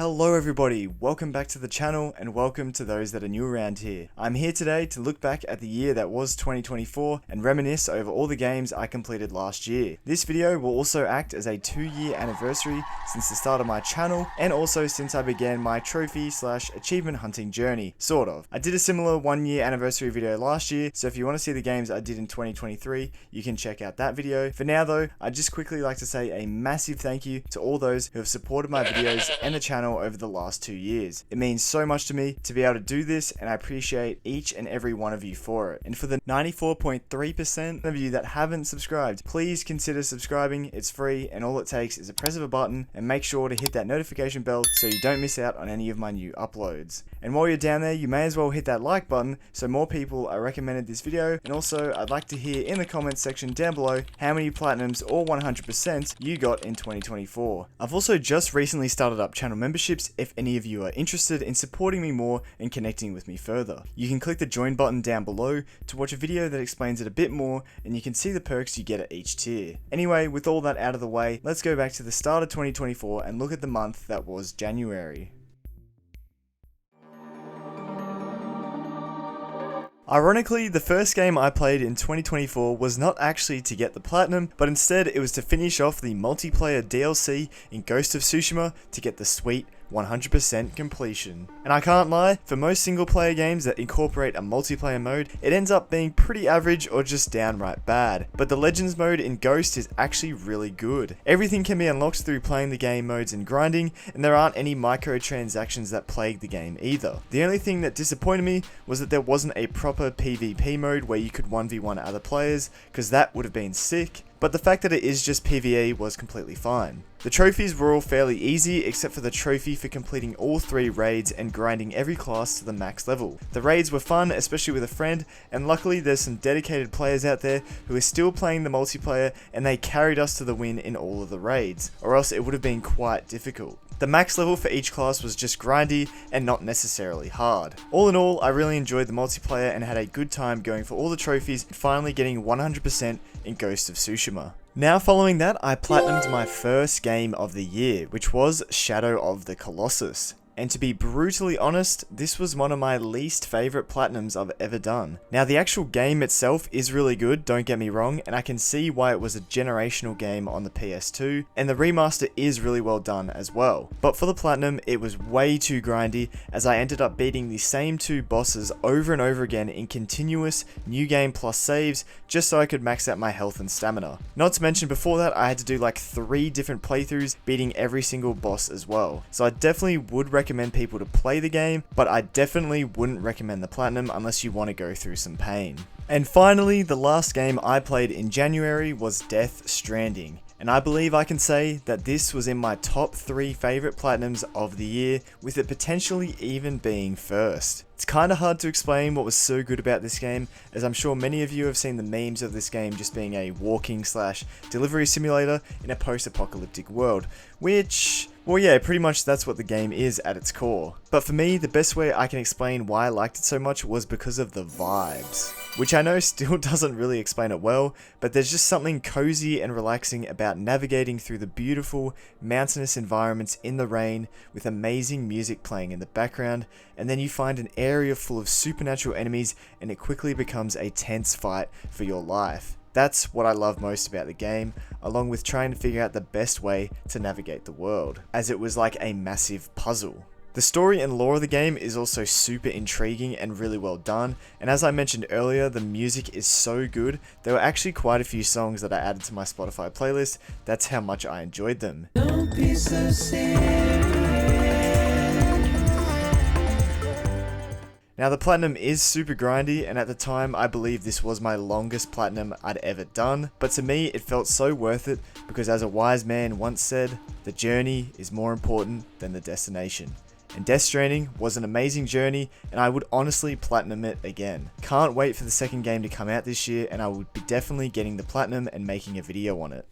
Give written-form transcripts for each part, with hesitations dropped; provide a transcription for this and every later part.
Hello everybody, welcome back to the channel and welcome to those that are new around here. I'm here today to look back at the year that was 2024 and reminisce over all the games I completed last year. This video will also act as a 2-year anniversary since the start of my channel and also since I began my trophy/achievement hunting journey, sort of. I did a similar 1-year anniversary video last year, so if you want to see the games I did in 2023, you can check out that video. For now though, I'd just quickly like to say a massive thank you to all those who have supported my videos and the channel over the last 2 years. It means so much to me to be able to do this, and I appreciate each and every one of you for it. And for the 94.3% of you that haven't subscribed, please consider subscribing. It's free and all it takes is a press of a button, and make sure to hit that notification bell so you don't miss out on any of my new uploads. And while you're down there, you may as well hit that like button so more people are recommended this video. And also, I'd like to hear in the comments section down below how many platinums or 100% you got in 2024. I've also just recently started up channel memberships if any of you are interested in supporting me more and connecting with me further. You can click the join button down below to watch a video that explains it a bit more, and you can see the perks you get at each tier. Anyway, with all that out of the way, let's go back to the start of 2024 and look at the month that was January. Ironically, the first game I played in 2024 was not actually to get the platinum, but instead it was to finish off the multiplayer DLC in Ghost of Tsushima to get the sweet 100% completion. And I can't lie, for most single player games that incorporate a multiplayer mode, it ends up being pretty average or just downright bad. But the Legends mode in Ghost is actually really good. Everything can be unlocked through playing the game modes and grinding, and there aren't any microtransactions that plague the game either. The only thing that disappointed me was that there wasn't a proper PvP mode where you could 1v1 other players, because that would have been sick. But the fact that it is just PvE was completely fine. The trophies were all fairly easy except for the trophy for completing all 3 raids and grinding every class to the max level. The raids were fun, especially with a friend, and luckily there's some dedicated players out there who are still playing the multiplayer, and they carried us to the win in all of the raids, or else it would have been quite difficult. The max level for each class was just grindy and not necessarily hard. All in all, I really enjoyed the multiplayer and had a good time going for all the trophies and finally getting 100% in Ghost of Tsushima. Now following that, I platinumed my first game of the year, which was Shadow of the Colossus. And to be brutally honest, this was one of my least favourite platinums I've ever done. Now the actual game itself is really good, don't get me wrong, and I can see why it was a generational game on the PS2, and the remaster is really well done as well. But for the platinum, it was way too grindy, as I ended up beating the same 2 bosses over and over again in continuous new game plus saves, just so I could max out my health and stamina. Not to mention before that, I had to do like 3 different playthroughs, beating every single boss as well. So I definitely would recommend people to play the game, but I definitely wouldn't recommend the platinum unless you want to go through some pain. And finally, the last game I played in January was Death Stranding. And I believe I can say that this was in my top 3 favourite platinums of the year, with it potentially even being first. It's kinda hard to explain what was so good about this game, as I'm sure many of you have seen the memes of this game just being a walking/delivery simulator in a post-apocalyptic world, which, well yeah, pretty much that's what the game is at its core. But for me, the best way I can explain why I liked it so much was because of the vibes. Which I know still doesn't really explain it well, but there's just something cozy and relaxing about navigating through the beautiful mountainous environments in the rain with amazing music playing in the background, and then you find an area full of supernatural enemies and it quickly becomes a tense fight for your life. That's what I love most about the game, along with trying to figure out the best way to navigate the world, as it was like a massive puzzle. The story and lore of the game is also super intriguing and really well done, and as I mentioned earlier, the music is so good. There were actually quite a few songs that I added to my Spotify playlist. That's how much I enjoyed them. Don't be so serious. Now the platinum is super grindy, and at the time I believe this was my longest platinum I'd ever done, but to me it felt so worth it because, as a wise man once said, the journey is more important than the destination. And Death Stranding was an amazing journey, and I would honestly platinum it again. Can't wait for the second game to come out this year, and I would be definitely getting the platinum and making a video on it.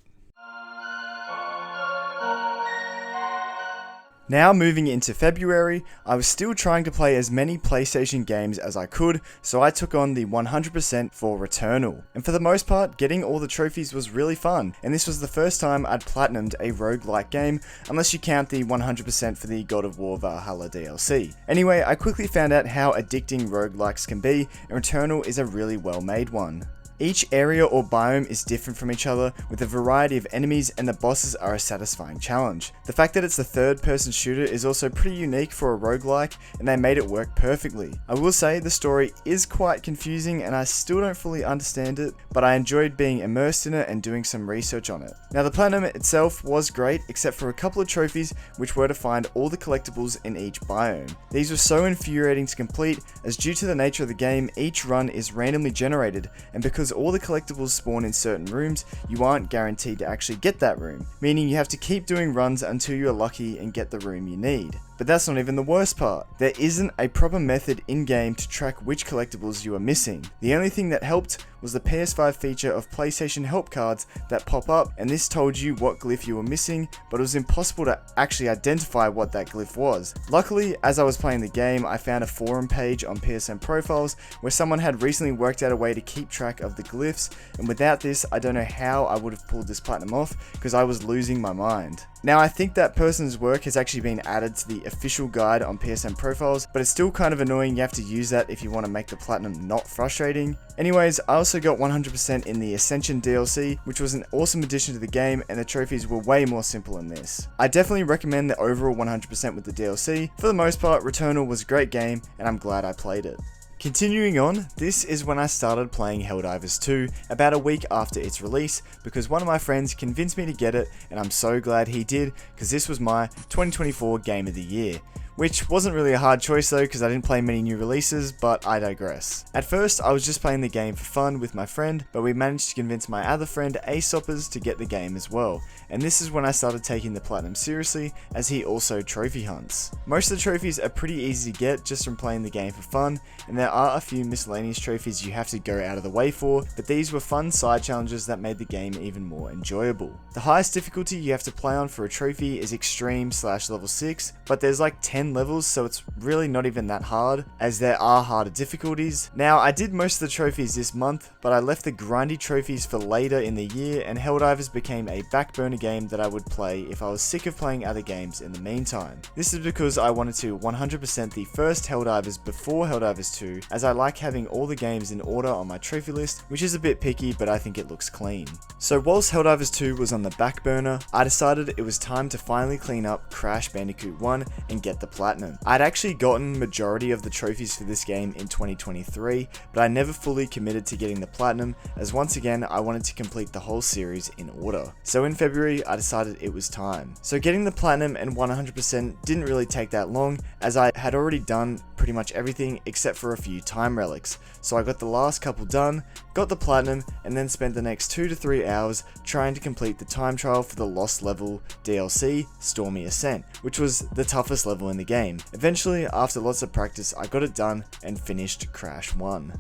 Now moving into February, I was still trying to play as many PlayStation games as I could, so I took on the 100% for Returnal. And for the most part, getting all the trophies was really fun, and this was the first time I'd platinumed a roguelike game, unless you count the 100% for the God of War Valhalla DLC. Anyway, I quickly found out how addicting roguelikes can be, and Returnal is a really well made one. Each area or biome is different from each other, with a variety of enemies, and the bosses are a satisfying challenge. The fact that it's a third-person shooter is also pretty unique for a roguelike, and they made it work perfectly. I will say the story is quite confusing and I still don't fully understand it, but I enjoyed being immersed in it and doing some research on it. Now the platinum itself was great, except for a couple of trophies which were to find all the collectibles in each biome. These were so infuriating to complete, as due to the nature of the game, each run is randomly generated, and because all the collectibles spawn in certain rooms, you aren't guaranteed to actually get that room, meaning you have to keep doing runs until you're lucky and get the room you need. But that's not even the worst part. There isn't a proper method in-game to track which collectibles you are missing. The only thing that helped was the PS5 feature of PlayStation help cards that pop up, and this told you what glyph you were missing, but it was impossible to actually identify what that glyph was. Luckily, as I was playing the game, I found a forum page on PSN Profiles where someone had recently worked out a way to keep track of the glyphs, and without this, I don't know how I would have pulled this platinum off, because I was losing my mind. Now, I think that person's work has actually been added to the official guide on PSN Profiles, but it's still kind of annoying you have to use that if you want to make the platinum not frustrating. Anyways, I also got 100% in the Ascension DLC, which was an awesome addition to the game, and the trophies were way more simple in this. I definitely recommend the overall 100% with the DLC. For the most part, Returnal was a great game, and I'm glad I played it. Continuing on, this is when I started playing Helldivers 2 about a week after its release, because one of my friends convinced me to get it, and I'm so glad he did, because this was my 2024 Game of the Year. Which wasn't really a hard choice though, because I didn't play many new releases, but I digress. At first, I was just playing the game for fun with my friend, but we managed to convince my other friend Aesoppers to get the game as well, and this is when I started taking the platinum seriously, as he also trophy hunts. Most of the trophies are pretty easy to get just from playing the game for fun, and there are a few miscellaneous trophies you have to go out of the way for, but these were fun side challenges that made the game even more enjoyable. The highest difficulty you have to play on for a trophy is Extreme / level 6, but there's like 10 levels, so it's really not even that hard, as there are harder difficulties. Now, I did most of the trophies this month, but I left the grindy trophies for later in the year, and Helldivers became a back burner game that I would play if I was sick of playing other games in the meantime. This is because I wanted to 100% the first Helldivers before Helldivers 2, as I like having all the games in order on my trophy list, which is a bit picky, but I think it looks clean. So whilst Helldivers 2 was on the back burner, I decided it was time to finally clean up Crash Bandicoot 1 and get the platinum. I'd actually gotten majority of the trophies for this game in 2023, but I never fully committed to getting the platinum, as once again I wanted to complete the whole series in order. So in February I decided it was time. So getting the platinum and 100% didn't really take that long, as I had already done pretty much everything except for a few time relics. So I got the last couple done, got the platinum, and then spent the next 2 to 3 hours trying to complete the time trial for the Lost Level DLC, Stormy Ascent, which was the toughest level in the game. Eventually, after lots of practice, I got it done and finished Crash 1.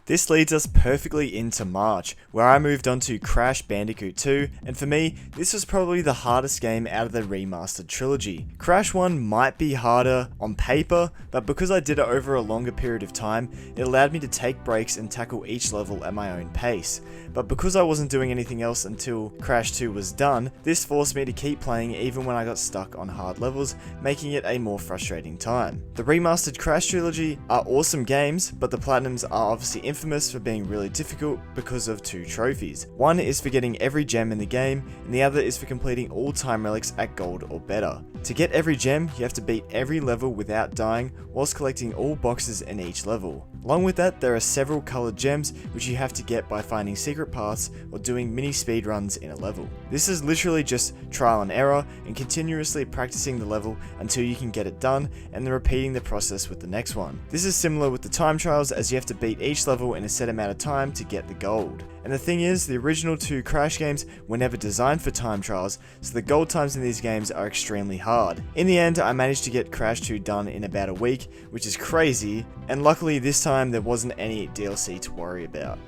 This leads us perfectly into March, where I moved on to Crash Bandicoot 2, and for me, this was probably the hardest game out of the remastered trilogy. Crash 1 might be harder on paper, but because I did it over a longer period of time, it allowed me to take breaks and tackle each level at my own pace. But because I wasn't doing anything else until Crash 2 was done, this forced me to keep playing even when I got stuck on hard levels, making it a more frustrating time. The remastered Crash trilogy are awesome games, but the platinums are obviously infamous for being really difficult because of 2 trophies. One is for getting every gem in the game, and the other is for completing all time relics at gold or better. To get every gem, you have to beat every level without dying, whilst collecting all boxes in each level. Along with that, there are several coloured gems which you have to get by finding secret paths or doing mini speedruns in a level. This is literally just trial and error and continuously practicing the level until you can get it done, and then repeating the process with the next one. This is similar with the time trials, as you have to beat each level in a set amount of time to get the gold. And the thing is, the original 2 Crash games were never designed for time trials, so the gold times in these games are extremely hard. In the end, I managed to get Crash 2 done in about a week, which is crazy, and luckily this time there wasn't any DLC to worry about.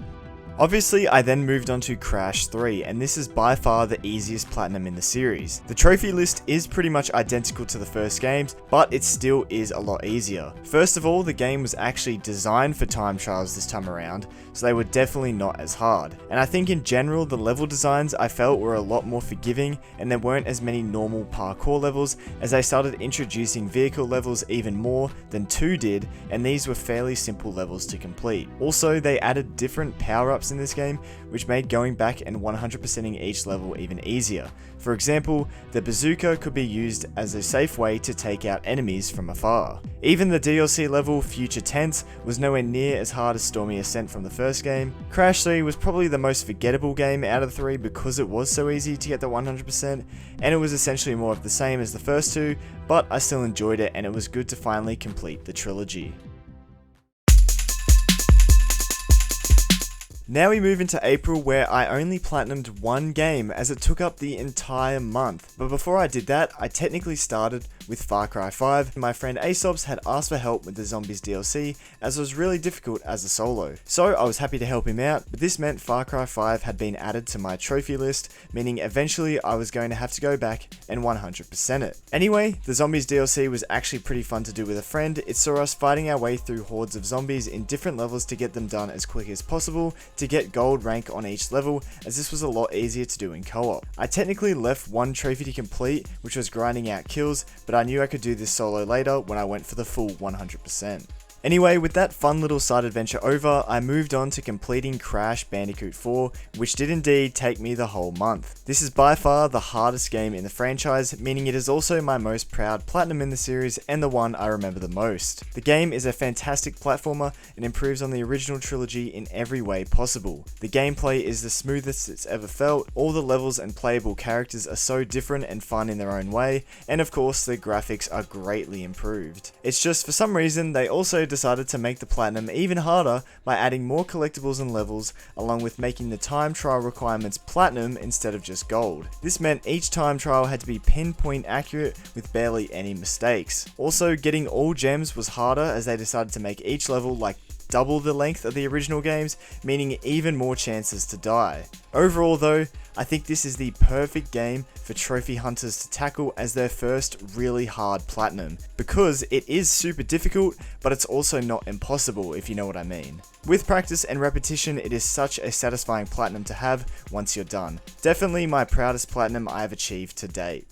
Obviously, I then moved on to Crash 3, and this is by far the easiest platinum in the series. The trophy list is pretty much identical to the first games, but it still is a lot easier. First of all, the game was actually designed for time trials this time around, so they were definitely not as hard. And I think in general, the level designs I felt were a lot more forgiving, and there weren't as many normal parkour levels, as they started introducing vehicle levels even more than 2 did, and these were fairly simple levels to complete. Also, they added different power-ups in this game, which made going back and 100%ing each level even easier. For example, the bazooka could be used as a safe way to take out enemies from afar. Even the DLC level Future Tense was nowhere near as hard as Stormy Ascent from the first game. Crash 3 was probably the most forgettable game out of the 3 because it was so easy to get the 100%, and it was essentially more of the same as the first 2, but I still enjoyed it and it was good to finally complete the trilogy. Now we move into April, where I only platinumed one game as it took up the entire month. But before I did that, I technically started with Far Cry 5. My friend Aesop's had asked for help with the Zombies DLC as it was really difficult as a solo. So I was happy to help him out, but this meant Far Cry 5 had been added to my trophy list, meaning eventually I was going to have to go back and 100% it. Anyway, the Zombies DLC was actually pretty fun to do with a friend. It saw us fighting our way through hordes of zombies in different levels to get them done as quick as possible to get gold rank on each level, as this was a lot easier to do in co-op. I technically left one trophy to complete, which was grinding out kills, but I knew I could do this solo later when I went for the full 100%. Anyway, with that fun little side adventure over, I moved on to completing Crash Bandicoot 4, which did indeed take me the whole month. This is by far the hardest game in the franchise, meaning it is also my most proud platinum in the series and the one I remember the most. The game is a fantastic platformer and improves on the original trilogy in every way possible. The gameplay is the smoothest it's ever felt, all the levels and playable characters are so different and fun in their own way, and of course the graphics are greatly improved. It's just for some reason they also decided to make the platinum even harder by adding more collectibles and levels, along with making the time trial requirements platinum instead of just gold. This meant each time trial had to be pinpoint accurate with barely any mistakes. Also, getting all gems was harder as they decided to make each level like double the length of the original games, meaning even more chances to die. Overall though, I think this is the perfect game for trophy hunters to tackle as their first really hard platinum, because it is super difficult, but it's also not impossible, if you know what I mean. With practice and repetition, it is such a satisfying platinum to have once you're done. Definitely my proudest platinum I have achieved to date.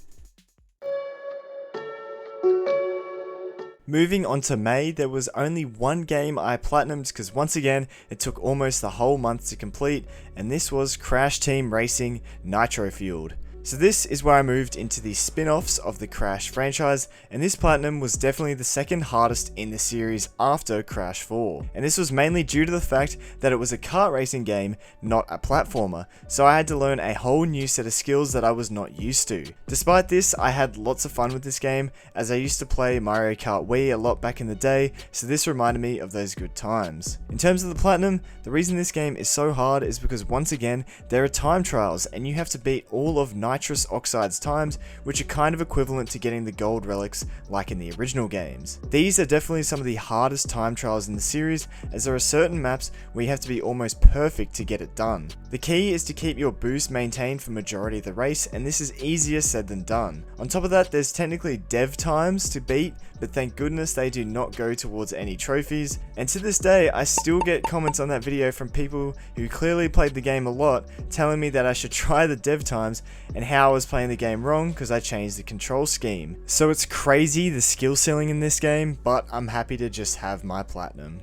Moving on to May, there was only one game I platinumed because once again, it took almost the whole month to complete, and this was Crash Team Racing Nitro Fueled. So this is where I moved into the spin-offs of the Crash franchise, and this platinum was definitely the second hardest in the series after Crash 4. And this was mainly due to the fact that it was a kart racing game, not a platformer, so I had to learn a whole new set of skills that I was not used to. Despite this, I had lots of fun with this game, as I used to play Mario Kart Wii a lot back in the day, so this reminded me of those good times. In terms of the platinum, the reason this game is so hard is because once again, there are time trials, and you have to beat all of nitrous oxide's times, which are kind of equivalent to getting the gold relics like in the original games. These are definitely some of the hardest time trials in the series, as there are certain maps where you have to be almost perfect to get it done. The key is to keep your boost maintained for majority of the race, and this is easier said than done. On top of that, there's technically dev times to beat, but thank goodness they do not go towards any trophies, and to this day I still get comments on that video from people who clearly played the game a lot telling me that I should try the dev times and how I was playing the game wrong because I changed the control scheme. So it's crazy the skill ceiling in this game, but I'm happy to just have my platinum.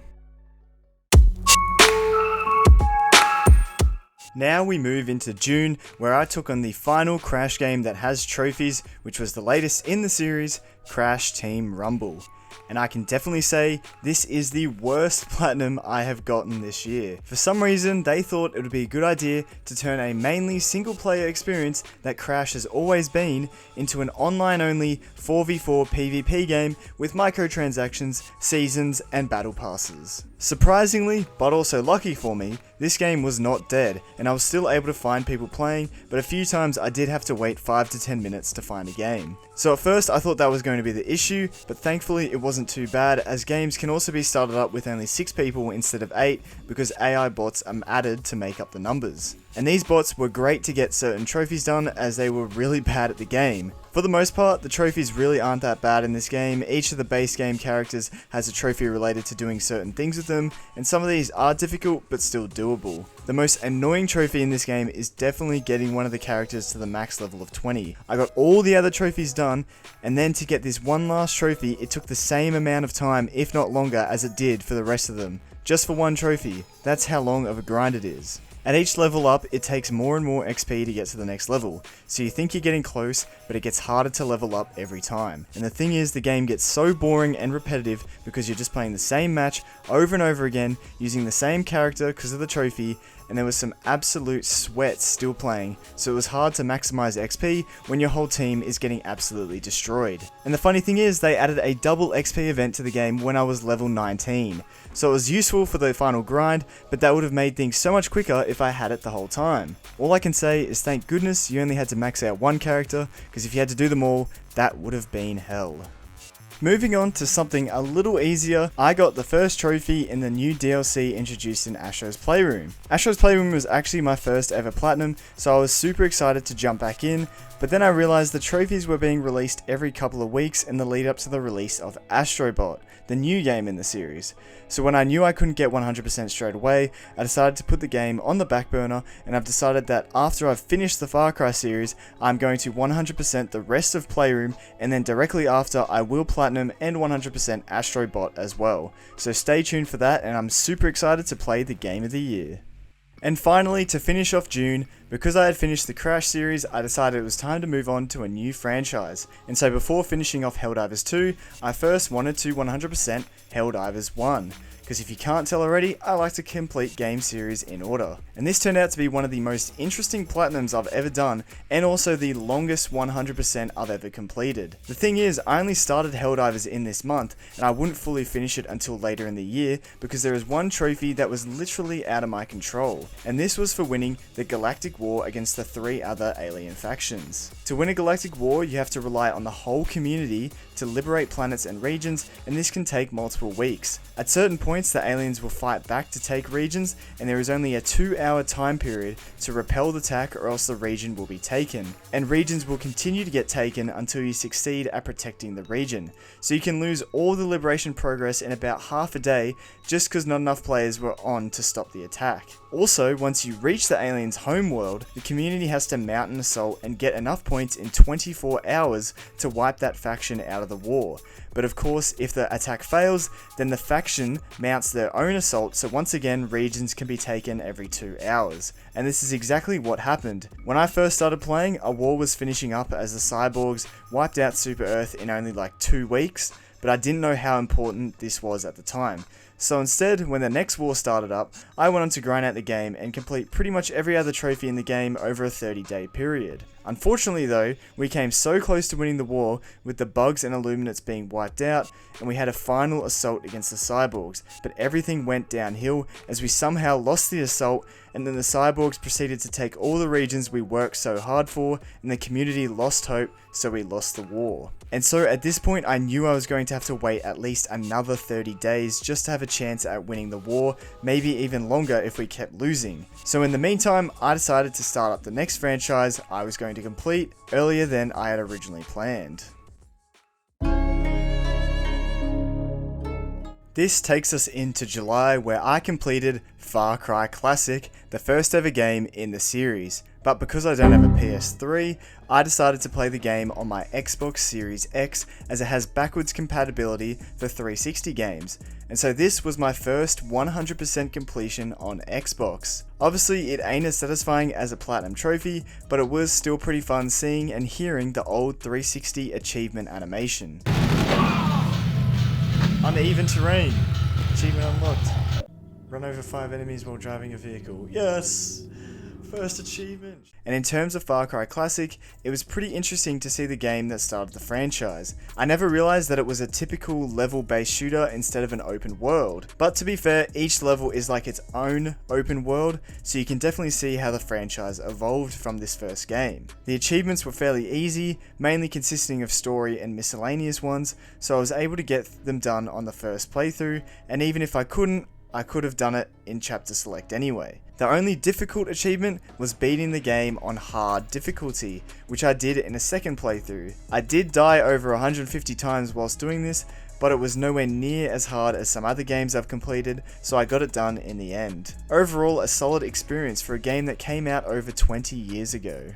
Now we move into June, where I took on the final Crash game that has trophies, which was the latest in the series, Crash Team Rumble. And I can definitely say this is the worst platinum I have gotten this year. For some reason, they thought it would be a good idea to turn a mainly single player experience that Crash has always been into an online only 4v4 PvP game with microtransactions, seasons, and battle passes. Surprisingly, but also lucky for me, this game was not dead, and I was still able to find people playing, but a few times I did have to wait 5 to 10 minutes to find a game. So at first I thought that was going to be the issue, but thankfully it wasn't too bad, as games can also be started up with only 6 people instead of 8 because AI bots are added to make up the numbers. And these bots were great to get certain trophies done, as they were really bad at the game. For the most part, the trophies really aren't that bad in this game. Each of the base game characters has a trophy related to doing certain things with them, and some of these are difficult but still doable. The most annoying trophy in this game is definitely getting one of the characters to the max level of 20. I got all the other trophies done, and then to get this one last trophy, it took the same amount of time, if not longer, as it did for the rest of them. Just for one trophy. That's how long of a grind it is. At each level up, it takes more and more XP to get to the next level, so you think you're getting close, but it gets harder to level up every time. And the thing is, the game gets so boring and repetitive because you're just playing the same match over and over again, using the same character because of the trophy, and there was some absolute sweat still playing, so it was hard to maximize XP when your whole team is getting absolutely destroyed. And the funny thing is, they added a double XP event to the game when I was level 19, so it was useful for the final grind, but that would have made things so much quicker if I had it the whole time. All I can say is thank goodness you only had to max out one character, because if you had to do them all, that would have been hell. Moving on to something a little easier, I got the first trophy in the new DLC introduced in Astro's Playroom. Astro's Playroom was actually my first ever platinum, so I was super excited to jump back in, but then I realized the trophies were being released every couple of weeks in the lead up to the release of Astrobot, the new game in the series. So when I knew I couldn't get 100% straight away, I decided to put the game on the back burner, and I've decided that after I've finished the Far Cry series, I'm going to 100% the rest of Playroom, and then directly after I will platinum and 100% Astrobot as well. So stay tuned for that, and I'm super excited to play the game of the year. And finally, to finish off June, because I had finished the Crash series, I decided it was time to move on to a new franchise. And so before finishing off Helldivers 2, I first wanted to 100% Helldivers 1. Because if you can't tell already, I like to complete game series in order. And this turned out to be one of the most interesting platinums I've ever done, and also the longest 100% I've ever completed. The thing is, I only started Helldivers in this month, and I wouldn't fully finish it until later in the year, because there was one trophy that was literally out of my control. And this was for winning the Galactic War against the 3 other alien factions. To win a Galactic War, you have to rely on the whole community to liberate planets and regions, and this can take multiple weeks. At certain points, the aliens will fight back to take regions, and there is only a 2-hour time period to repel the attack, or else the region will be taken. And regions will continue to get taken until you succeed at protecting the region. So you can lose all the liberation progress in about half a day just because not enough players were on to stop the attack. Also, once you reach the aliens' homeworld, the community has to mount an assault and get enough points in 24 hours to wipe that faction out of the war. But of course, if the attack fails, then the faction mounts their own assault, so once again, regions can be taken every 2 hours. And this is exactly what happened. When I first started playing, a war was finishing up as the cyborgs wiped out Super Earth in only like 2 weeks, but I didn't know how important this was at the time. So instead, when the next war started up, I went on to grind out the game and complete pretty much every other trophy in the game over a 30-day period. Unfortunately though, we came so close to winning the war with the bugs and Illuminates being wiped out, and we had a final assault against the cyborgs, but everything went downhill as we somehow lost the assault, and then the cyborgs proceeded to take all the regions we worked so hard for, and the community lost hope, so we lost the war. And so at this point I knew I was going to have to wait at least another 30 days just to have a chance at winning the war, maybe even longer if we kept losing. So in the meantime, I decided to start up the next franchise I was going to complete earlier than I had originally planned. This takes us into July, where I completed Far Cry Classic, the first ever game in the series. But because I don't have a PS3, I decided to play the game on my Xbox Series X, as it has backwards compatibility for 360 games. And so this was my first 100% completion on Xbox. Obviously it ain't as satisfying as a platinum trophy, but it was still pretty fun seeing and hearing the old 360 achievement animation. Uneven terrain. Achievement unlocked. Run over 5 enemies while driving a vehicle. Yes! First achievement. And in terms of Far Cry Classic, it was pretty interesting to see the game that started the franchise. I never realized that it was a typical level-based shooter instead of an open world. But to be fair, each level is like its own open world, so you can definitely see how the franchise evolved from this first game. The achievements were fairly easy, mainly consisting of story and miscellaneous ones, so I was able to get them done on the first playthrough, and even if I couldn't, I could have done it in chapter select anyway. The only difficult achievement was beating the game on hard difficulty, which I did in a second playthrough. I did die over 150 times whilst doing this, but it was nowhere near as hard as some other games I've completed, so I got it done in the end. Overall, a solid experience for a game that came out over 20 years ago.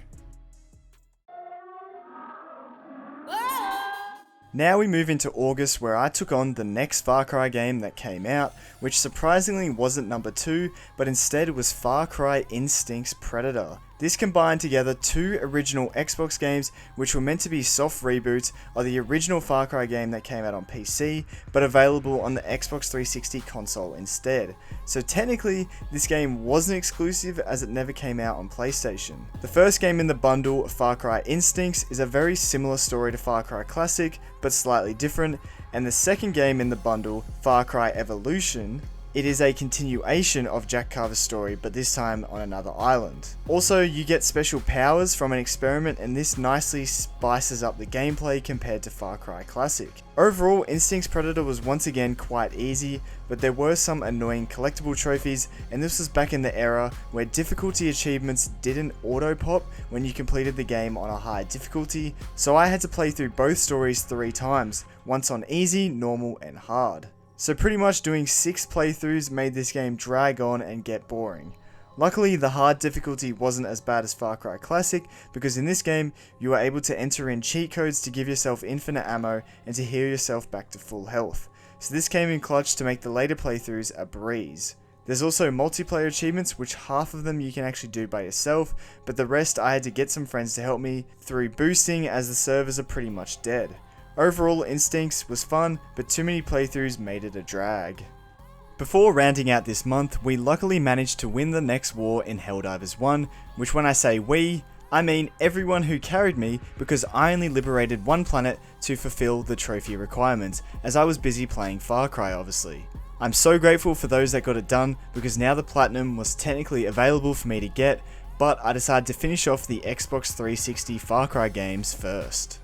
Now we move into August, where I took on the next Far Cry game that came out, which surprisingly wasn't number 2, but instead was Far Cry Instinct's Predator. This combined together two original Xbox games which were meant to be soft reboots of the original Far Cry game that came out on PC, but available on the Xbox 360 console instead. So technically, this game wasn't exclusive as it never came out on PlayStation. The first game in the bundle, Far Cry Instincts, is a very similar story to Far Cry Classic, but slightly different, and the second game in the bundle, Far Cry Evolution, it is a continuation of Jack Carver's story, but this time on another island. Also, you get special powers from an experiment, and this nicely spices up the gameplay compared to Far Cry Classic. Overall, Instinct's Predator was once again quite easy, but there were some annoying collectible trophies, and this was back in the era where difficulty achievements didn't auto-pop when you completed the game on a high difficulty, so I had to play through both stories 3 times, once on easy, normal, and hard. So pretty much doing 6 playthroughs made this game drag on and get boring. Luckily, the hard difficulty wasn't as bad as Far Cry Classic, because in this game, you were able to enter in cheat codes to give yourself infinite ammo and to heal yourself back to full health. So this came in clutch to make the later playthroughs a breeze. There's also multiplayer achievements, which half of them you can actually do by yourself, but the rest I had to get some friends to help me through boosting, as the servers are pretty much dead. Overall, Instincts was fun, but too many playthroughs made it a drag. Before rounding out this month, we luckily managed to win the next war in Helldivers 1, which when I say we, I mean everyone who carried me, because I only liberated one planet to fulfill the trophy requirements, as I was busy playing Far Cry obviously. I'm so grateful for those that got it done, because now the Platinum was technically available for me to get, but I decided to finish off the Xbox 360 Far Cry games first.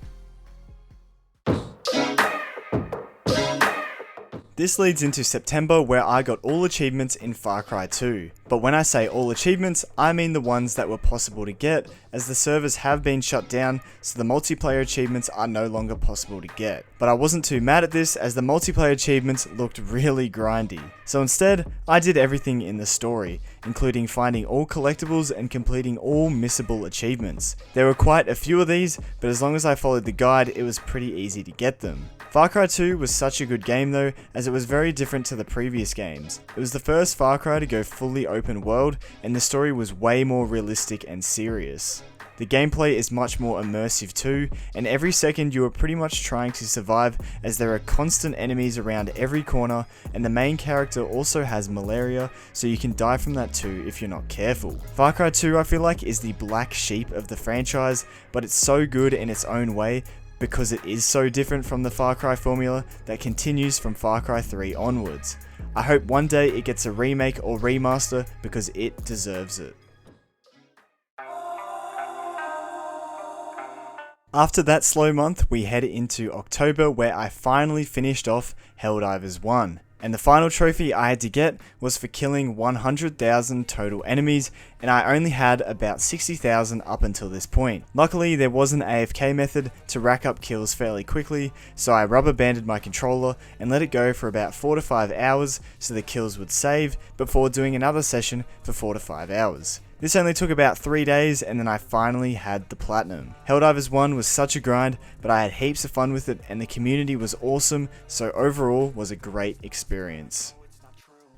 This leads into September, where I got all achievements in Far Cry 2. But when I say all achievements, I mean the ones that were possible to get, as the servers have been shut down, so the multiplayer achievements are no longer possible to get. But I wasn't too mad at this, as the multiplayer achievements looked really grindy. So instead, I did everything in the story, including finding all collectibles and completing all missable achievements. There were quite a few of these, but as long as I followed the guide, it was pretty easy to get them. Far Cry 2 was such a good game though, as it was very different to the previous games. It was the first Far Cry to go fully open world, and the story was way more realistic and serious. The gameplay is much more immersive too, and every second you are pretty much trying to survive, as there are constant enemies around every corner, and the main character also has malaria, so you can die from that too if you're not careful. Far Cry 2 I feel like is the black sheep of the franchise, but it's so good in its own way, because it is so different from the Far Cry formula that continues from Far Cry 3 onwards. I hope one day it gets a remake or remaster, because it deserves it. After that slow month, we head into October, where I finally finished off Helldivers 1. And the final trophy I had to get was for killing 100,000 total enemies, and I only had about 60,000 up until this point. Luckily, there was an AFK method to rack up kills fairly quickly, so I rubber banded my controller and let it go for about 4 to 5 hours so the kills would save, before doing another session for 4 to 5 hours. This only took about 3 days, and then I finally had the Platinum. Helldivers 1 was such a grind, but I had heaps of fun with it, and the community was awesome, so overall was a great experience.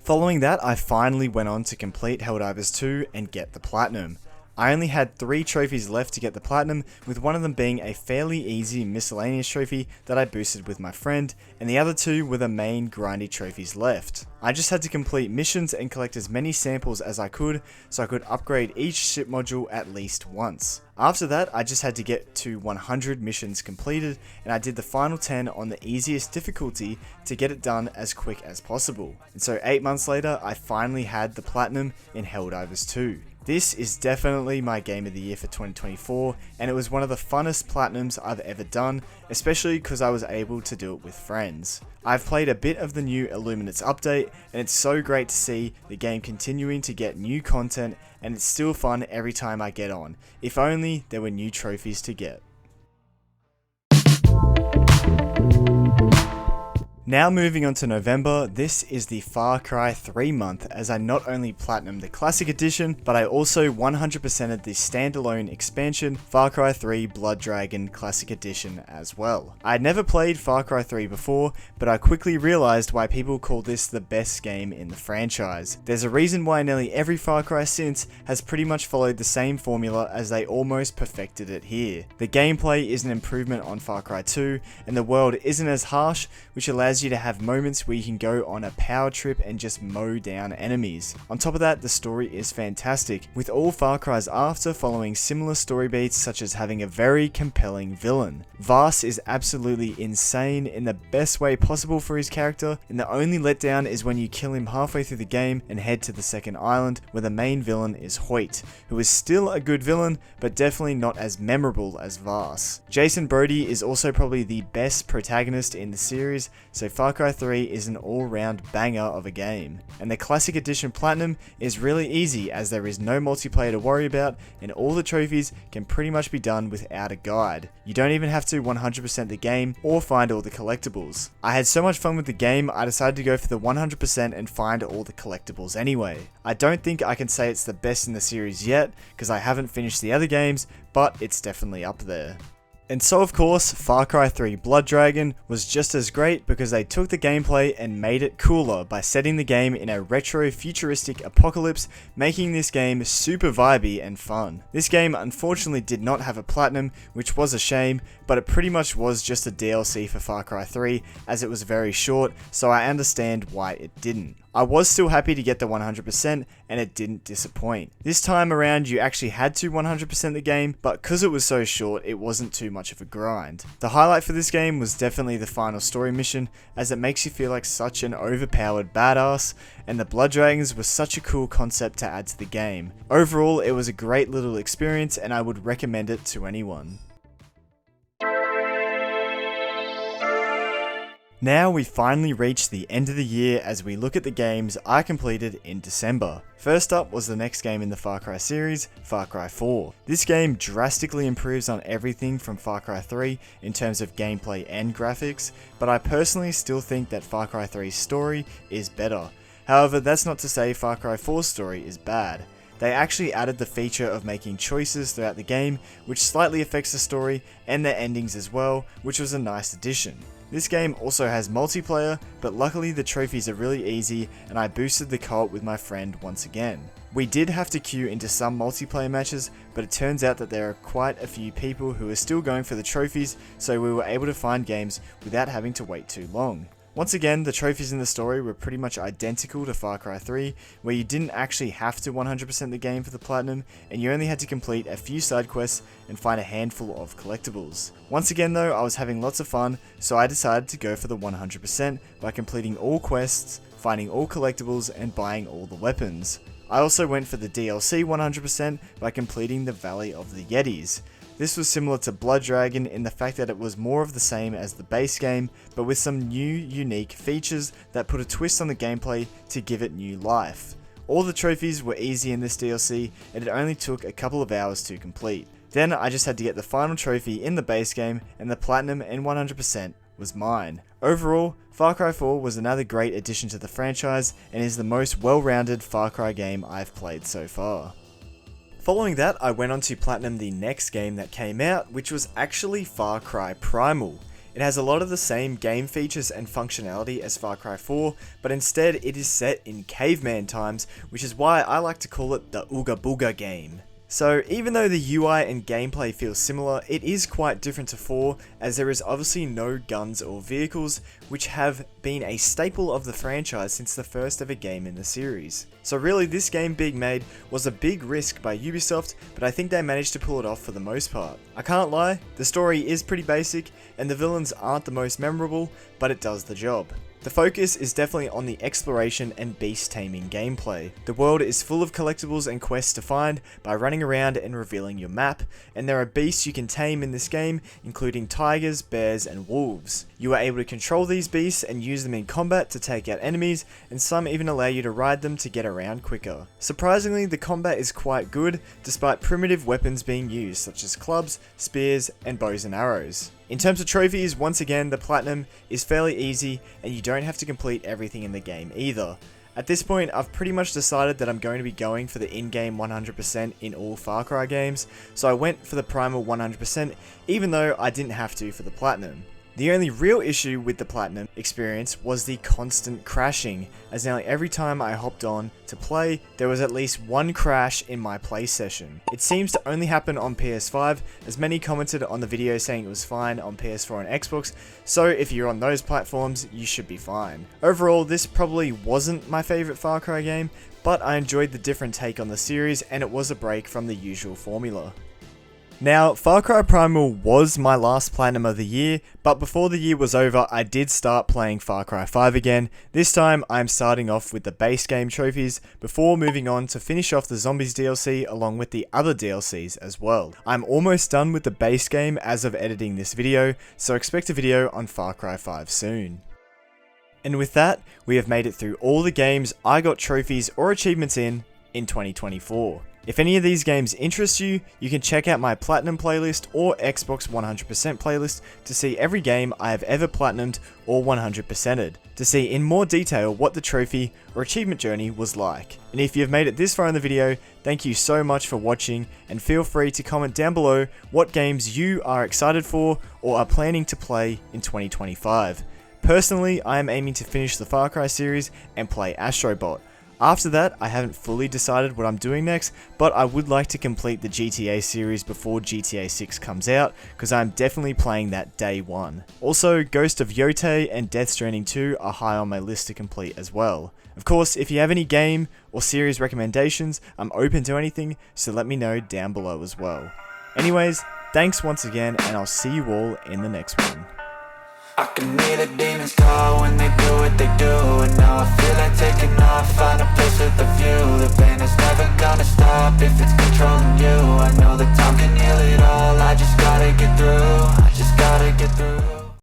Following that, I finally went on to complete Helldivers 2 and get the Platinum. I only had 3 trophies left to get the platinum, with one of them being a fairly easy miscellaneous trophy that I boosted with my friend, and the other 2 were the main grindy trophies left. I just had to complete missions and collect as many samples as I could, so I could upgrade each ship module at least once. After that, I just had to get to 100 missions completed, and I did the final 10 on the easiest difficulty to get it done as quick as possible. And so 8 months later, I finally had the platinum in Helldivers 2. This is definitely my game of the year for 2024, and it was one of the funnest platinums I've ever done, especially because I was able to do it with friends. I've played a bit of the new Illuminates update, and it's so great to see the game continuing to get new content, and it's still fun every time I get on. If only there were new trophies to get. Now moving on to November, this is the Far Cry 3 month, as I not only platinumed the Classic Edition, but I also 100%ed the standalone expansion Far Cry 3 Blood Dragon Classic Edition as well. I had never played Far Cry 3 before, but I quickly realized why people call this the best game in the franchise. There's a reason why nearly every Far Cry since has pretty much followed the same formula, as they almost perfected it here. The gameplay is an improvement on Far Cry 2, and the world isn't as harsh, which allows you to have moments where you can go on a power trip and just mow down enemies. On top of that, the story is fantastic, with all Far Cry's after following similar story beats, such as having a very compelling villain. Vaas is absolutely insane in the best way possible for his character, and the only letdown is when you kill him halfway through the game and head to the second island, where the main villain is Hoyt, who is still a good villain, but definitely not as memorable as Vaas. Jason Brody is also probably the best protagonist in the series, so Far Cry 3 is an all-round banger of a game. And the Classic Edition Platinum is really easy, as there is no multiplayer to worry about, and all the trophies can pretty much be done without a guide. You don't even have to 100% the game or find all the collectibles. I had so much fun with the game, I decided to go for the 100% and find all the collectibles anyway. I don't think I can say it's the best in the series yet, because I haven't finished the other games, but it's definitely up there. And so of course, Far Cry 3 Blood Dragon was just as great, because they took the gameplay and made it cooler by setting the game in a retro futuristic apocalypse, making this game super vibey and fun. This game unfortunately did not have a platinum, which was a shame, but it pretty much was just a DLC for Far Cry 3, as it was very short, so I understand why it didn't. I was still happy to get the 100%, and it didn't disappoint. This time around you actually had to 100% the game, but because it was so short, it wasn't too much of a grind. The highlight for this game was definitely the final story mission, as it makes you feel like such an overpowered badass, and the Blood Dragons was such a cool concept to add to the game. Overall, it was a great little experience, and I would recommend it to anyone. Now we finally reached the end of the year as we look at the games I completed in December. First up was the next game in the Far Cry series, Far Cry 4. This game drastically improves on everything from Far Cry 3 in terms of gameplay and graphics, but I personally still think that Far Cry 3's story is better. However, that's not to say Far Cry 4's story is bad. They actually added the feature of making choices throughout the game, which slightly affects the story and their endings as well, which was a nice addition. This game also has multiplayer, but luckily the trophies are really easy, and I boosted the co-op with my friend once again. We did have to queue into some multiplayer matches, but it turns out that there are quite a few people who are still going for the trophies, so we were able to find games without having to wait too long. Once again, the trophies in the story were pretty much identical to Far Cry 3, where you didn't actually have to 100% the game for the platinum, and you only had to complete a few side quests and find a handful of collectibles. Once again though, I was having lots of fun, so I decided to go for the 100% by completing all quests, finding all collectibles, and buying all the weapons. I also went for the DLC 100% by completing the Valley of the Yetis. This was similar to Blood Dragon in the fact that it was more of the same as the base game, but with some new, unique features that put a twist on the gameplay to give it new life. All the trophies were easy in this DLC, and it only took a couple of hours to complete. Then I just had to get the final trophy in the base game, and the platinum and 100% was mine. Overall, Far Cry 4 was another great addition to the franchise, and is the most well-rounded Far Cry game I've played so far. Following that, I went on to platinum the next game that came out, which was actually Far Cry Primal. It has a lot of the same game features and functionality as Far Cry 4, but instead it is set in caveman times, which is why I like to call it the Ooga Booga game. So even though the UI and gameplay feel similar, it is quite different to 4, as there is obviously no guns or vehicles, which have been a staple of the franchise since the first ever game in the series. So really, this game being made was a big risk by Ubisoft, but I think they managed to pull it off for the most part. I can't lie, the story is pretty basic, and the villains aren't the most memorable, but it does the job. The focus is definitely on the exploration and beast taming gameplay. The world is full of collectibles and quests to find by running around and revealing your map, and there are beasts you can tame in this game, including tigers, bears, and wolves. You are able to control these beasts and use them in combat to take out enemies, and some even allow you to ride them to get around quicker. Surprisingly, the combat is quite good, despite primitive weapons being used, such as clubs, spears, and bows and arrows. In terms of trophies, once again, the platinum is fairly easy, and you don't have to complete everything in the game either. At this point, I've pretty much decided that I'm going to be going for the in-game 100% in all Far Cry games, so I went for the Primal 100% even though I didn't have to for the platinum. The only real issue with the platinum experience was the constant crashing, as nearly every time I hopped on to play, there was at least one crash in my play session. It seems to only happen on PS5, as many commented on the video saying it was fine on PS4 and Xbox, so if you're on those platforms, you should be fine. Overall, this probably wasn't my favourite Far Cry game, but I enjoyed the different take on the series, and it was a break from the usual formula. Now, Far Cry Primal was my last platinum of the year, but before the year was over, I did start playing Far Cry 5 again. This time, I'm starting off with the base game trophies, before moving on to finish off the Zombies DLC along with the other DLCs as well. I'm almost done with the base game as of editing this video, so expect a video on Far Cry 5 soon. And with that, we have made it through all the games I got trophies or achievements in 2024. If any of these games interest you, you can check out my Platinum playlist or Xbox 100% playlist to see every game I have ever platinumed or 100%ed, to see in more detail what the trophy or achievement journey was like. And if you've made it this far in the video, thank you so much for watching, and feel free to comment down below what games you are excited for or are planning to play in 2025. Personally, I am aiming to finish the Far Cry series and play Astrobot. After that, I haven't fully decided what I'm doing next, but I would like to complete the GTA series before GTA 6 comes out, because I'm definitely playing that day one. Also, Ghost of Yotei and Death Stranding 2 are high on my list to complete as well. Of course, if you have any game or series recommendations, I'm open to anything, so let me know down below as well. Anyways, thanks once again, and I'll see you all in the next one. I can hear the demons call when they do what they do, and now I feel like taking off, find a place with a view. The pain is never gonna stop if it's controlling you. I know that time can heal it all, I just gotta get through.